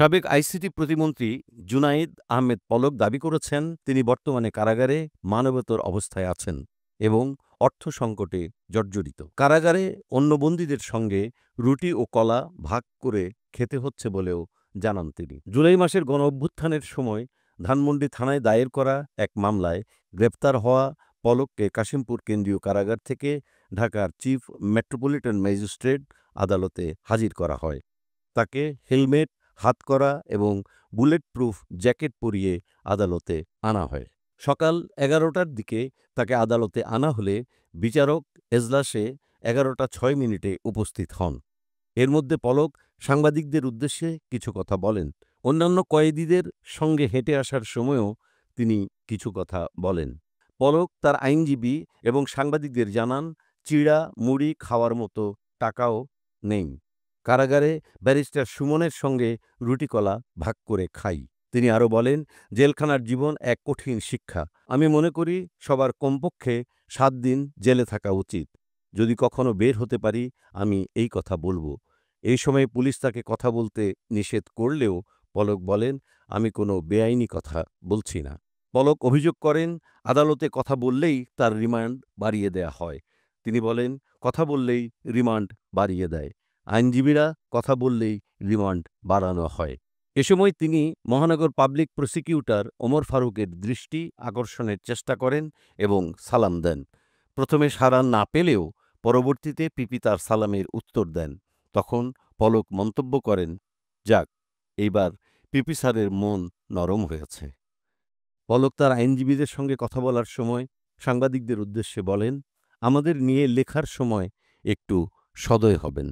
সাবেক আইসিটি প্রতিমন্ত্রী জুনাইদ আহমেদ পলক দাবি করেছেন, তিনি বর্তমানে কারাগারে মানবেতর অবস্থায় আছেন এবং অর্থ সংকটে জর্জরিত। কারাগারে অন্য বন্দীদের সঙ্গে রুটি ও কলা ভাগ করে খেতে হচ্ছে বলেও জানান তিনি। জুলাই মাসের গণঅভ্যুত্থানের সময় ধানমন্ডি থানায় দায়ের করা এক মামলায় গ্রেপ্তার হওয়া পলককে কাশিমপুর কেন্দ্রীয় কারাগার থেকে ঢাকার চিফ মেট্রোপলিটন ম্যাজিস্ট্রেট আদালতে হাজির করা হয়। তাকে হেলমেট, হাতকড়া এবং বুলেট প্রুফ জ্যাকেট পরিয়ে আদালতে আনা হয়। সকাল ১১টার দিকে তাকে আদালতে আনা হলে বিচারক এজলাসে ১১টা ৬ মিনিটে উপস্থিত হন। এর মধ্যে পলক সাংবাদিকদের উদ্দেশ্যে কিছু কথা বলেন। অন্যান্য কয়েদিদের সঙ্গে হেঁটে আসার সময়ও তিনি কিছু কথা বলেন। পলক তার আইনজীবী এবং সাংবাদিকদের জানান, চিড়া মুড়ি খাওয়ার মতো টাকাও নেই। কারাগারে ব্যারিস্টার সুমনের সঙ্গে রুটিকলা ভাগ করে খাই। তিনি আরও বলেন, জেলখানার জীবন এক কঠিন শিক্ষা। আমি মনে করি সবার কমপক্ষে ৭ দিন জেলে থাকা উচিত। যদি কখনো বের হতে পারি আমি এই কথা বলবো। এই সময় পুলিশ তাকে কথা বলতে নিষেধ করলেও পলক বলেন, আমি কোনো বেআইনি কথা বলছি না। পলক অভিযোগ করেন, আদালতে কথা বললেই তার রিমান্ড বাড়িয়ে দেয়া হয়। তিনি বলেন, কথা বললেই রিমান্ড বাড়িয়ে দেয়। আইনজীবীরা কথা বললেই রিমান্ড বাড়ানো হয়। এ সময় তিনি মহানগর পাবলিক প্রসিকিউটর ওমর ফারুকের দৃষ্টি আকর্ষণের চেষ্টা করেন এবং সালাম দেন। প্রথমে সাড়া না পেলেও পরবর্তীতে পিপি তার সালামের উত্তর দেন। তখন পলক মন্তব্য করেন, যাক, এইবার পিপি স্যারের মন নরম হয়েছে। পলক তার আইনজীবীদের সঙ্গে কথা বলার সময় সাংবাদিকদের উদ্দেশ্যে বলেন, আমাদের নিয়ে লেখার সময় একটু সদয় হবেন।